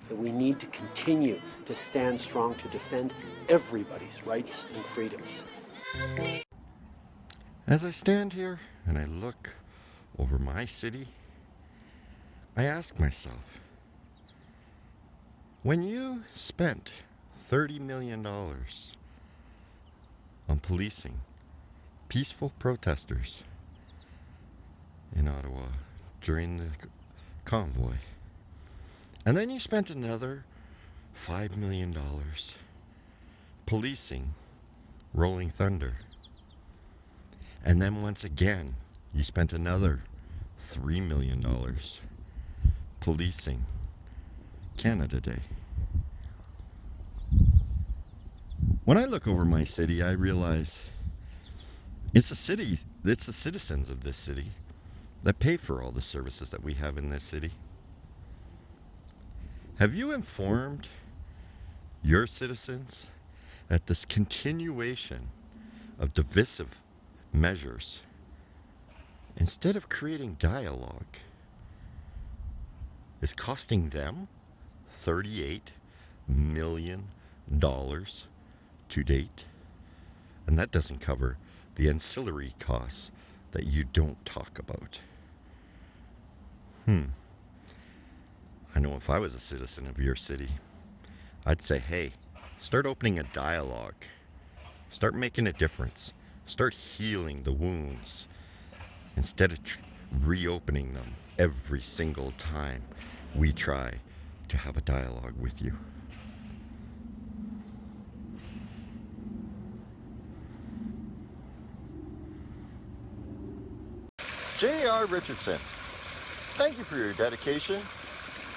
that we need to continue to stand strong to defend everybody's rights and freedoms. As I stand here and I look over my city, I ask myself, when you spent $30 million on policing peaceful protesters in Ottawa during the convoy, and then you spent another $5 million policing Rolling Thunder, and then once again you spent another $3 million policing Canada Day. When I look over my city, I realize it's the citizens of this city that pay for all the services that we have in this city. Have you informed your citizens that this continuation of divisive measures, instead of creating dialogue, is costing them $38 million to date? And that doesn't cover the ancillary costs that you don't talk about. I know if I was a citizen of your city, I'd say, hey, start opening a dialogue. Start making a difference. Start healing the wounds instead of reopening them every single time we try to have a dialogue with you. J.R. Richardson, thank you for your dedication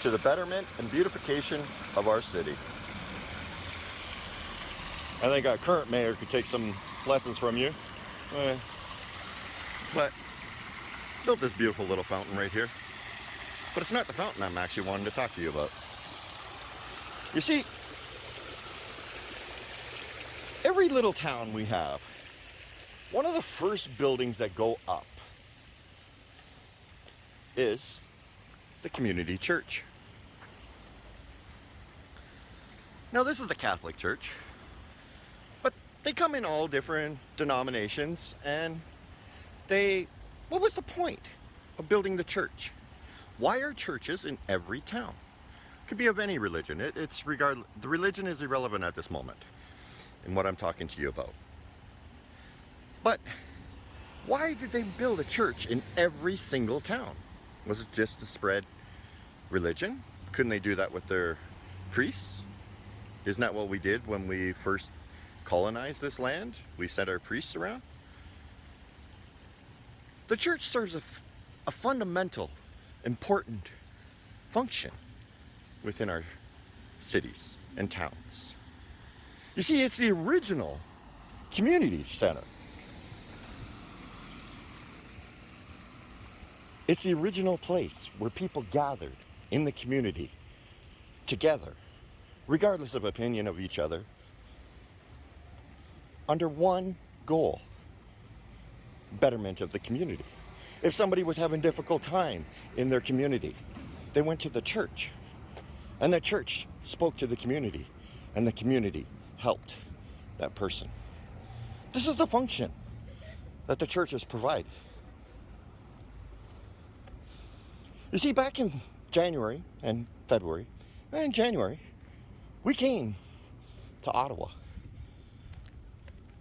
to the betterment and beautification of our city. I think our current mayor could take some lessons from you. But built this beautiful little fountain right here. But it's not the fountain I'm actually wanting to talk to you about. You see, every little town we have, one of the first buildings that go up is the community church. Now, this is a Catholic church, but they come in all different denominations, and what was the point of building the church? Why are churches in every town? Could be of any religion. The religion is irrelevant at this moment in what I'm talking to you about. But why did they build a church in every single town? Was it just to spread religion? Couldn't they do that with their priests? Isn't that what we did when we first colonized this land? We sent our priests around. The church serves a fundamental, important function within our cities and towns. You see, it's the original community center. It's the original place where people gathered in the community together, regardless of opinion of each other, under one goal: betterment of the community. If somebody was having a difficult time in their community, they went to the church, and the church spoke to the community, and the community helped that person. This is the function that the churches provide. You see, back in January and February, and in January, we came to Ottawa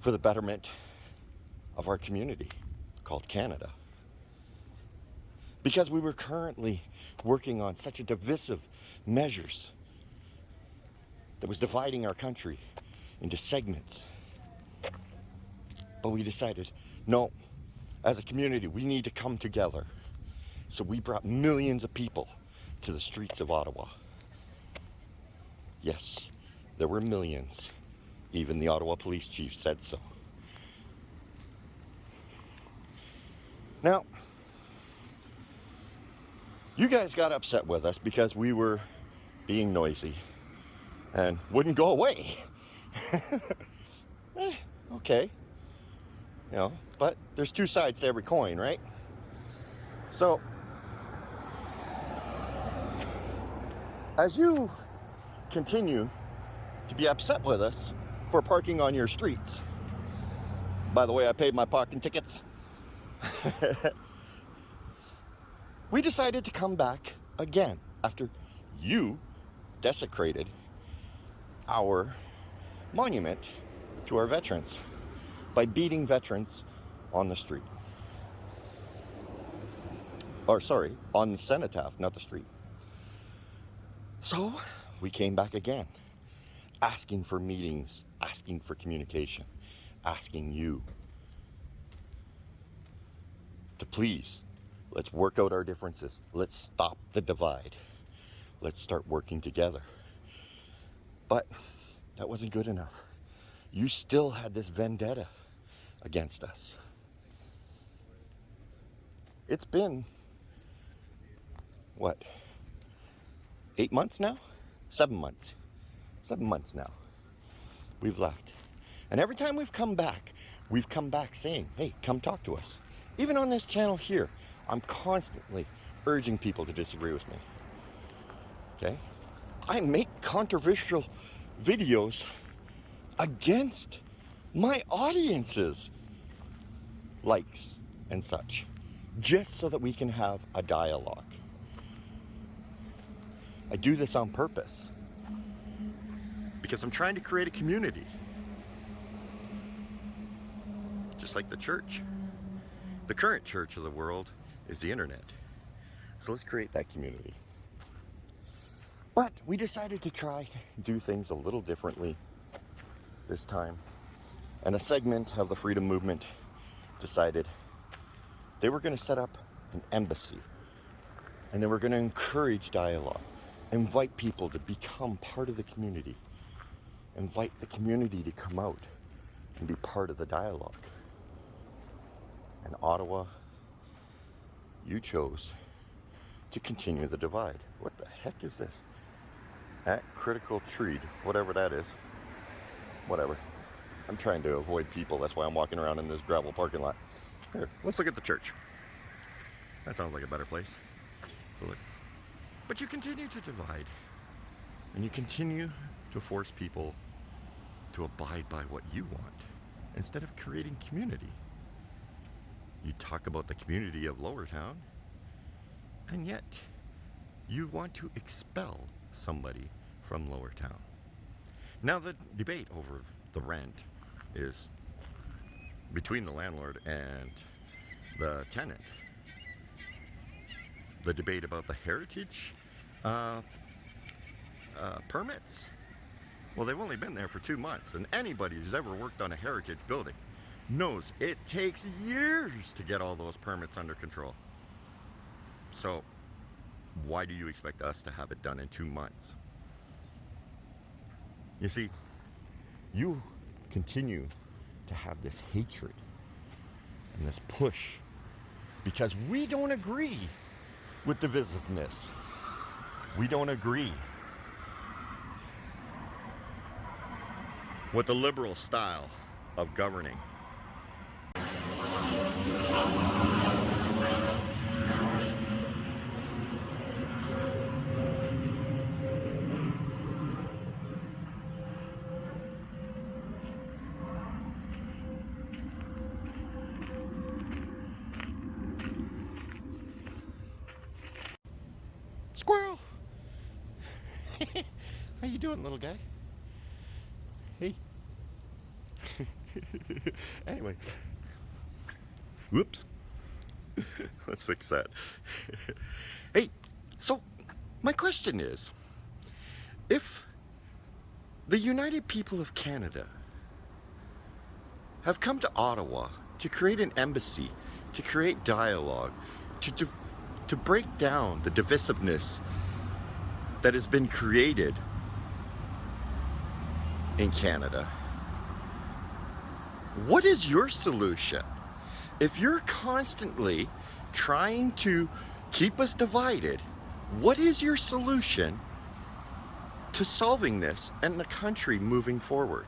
for the betterment of our community called Canada, because we were currently working on such a divisive measures that was dividing our country into segments. But we decided, no, as a community, we need to come together. So we brought millions of people to the streets of Ottawa. Yes, there were millions. Even the Ottawa police chief said so. Now, you guys got upset with us because we were being noisy and wouldn't go away. Okay. But there's two sides to every coin, right? So, as you continue to be upset with us for parking on your streets. By the way, I paid my parking tickets. We decided to come back again after you desecrated our monument to our veterans by beating veterans on the street. Or sorry, on the cenotaph, not the street. So we came back again, asking for meetings, asking for communication, asking you to please, let's work out our differences. Let's stop the divide. Let's start working together. But that wasn't good enough. You still had this vendetta against us. It's been, what, 8 months now? 7 months. 7 months now. We've left. And every time we've come back saying, hey, come talk to us. Even on this channel here, I'm constantly urging people to disagree with me. Okay? I make controversial videos against my audience's likes and such, just so that we can have a dialogue. I do this on purpose because I'm trying to create a community, just like the church. The current church of the world is the internet. So let's create that community. But we decided to try to do things a little differently this time. And a segment of the freedom movement decided they were going to set up an embassy. And they were going to encourage dialogue, invite people to become part of the community, invite the community to come out and be part of the dialogue. And Ottawa, you chose to continue the divide. What the heck is this? At critical tree, whatever that is. Whatever. I'm trying to avoid people. That's why I'm walking around in this gravel parking lot. Here, let's look at the church. That sounds like a better place. So look. But you continue to divide. And you continue to force people to abide by what you want instead of creating community. You talk about the community of Lower Town, and yet you want to expel somebody from Lower Town. Now the debate over the rent is between the landlord and the tenant. The debate about the heritage permits, well, they've only been there for 2 months, and anybody who's ever worked on a heritage building knows it takes years to get all those permits under control. So why do you expect us to have it done in 2 months? You see, you continue to have this hatred and this push because we don't agree with divisiveness. We don't agree with the liberal style of governing. Squirrel! How you doing, little guy? Hey. Anyway. Whoops. Let's fix that. Hey, so my question is, if the United People of Canada have come to Ottawa to create an embassy, to create dialogue, to break down the divisiveness that has been created in Canada, what is your solution? If you're constantly trying to keep us divided, what is your solution to solving this and the country moving forward?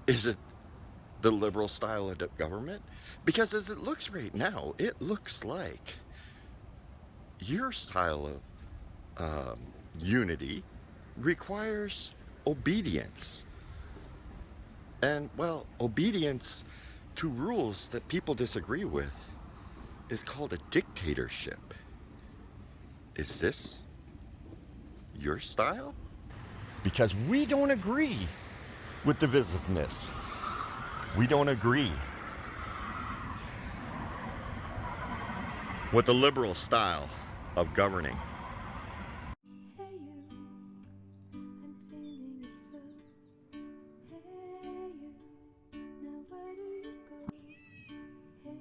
Is it the liberal style of government? Because as it looks right now, it looks like your style of unity requires obedience. And, well, obedience to rules that people disagree with is called a dictatorship. Is this your style? Because we don't agree with divisiveness. We don't agree with the liberal style of governing. Hey you, I'm feeling it so. Hey you, now where do you go? Hey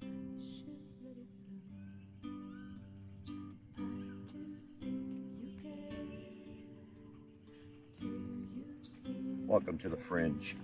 you, should let it flow. I do think you care. Do you really? Welcome to the Fringe.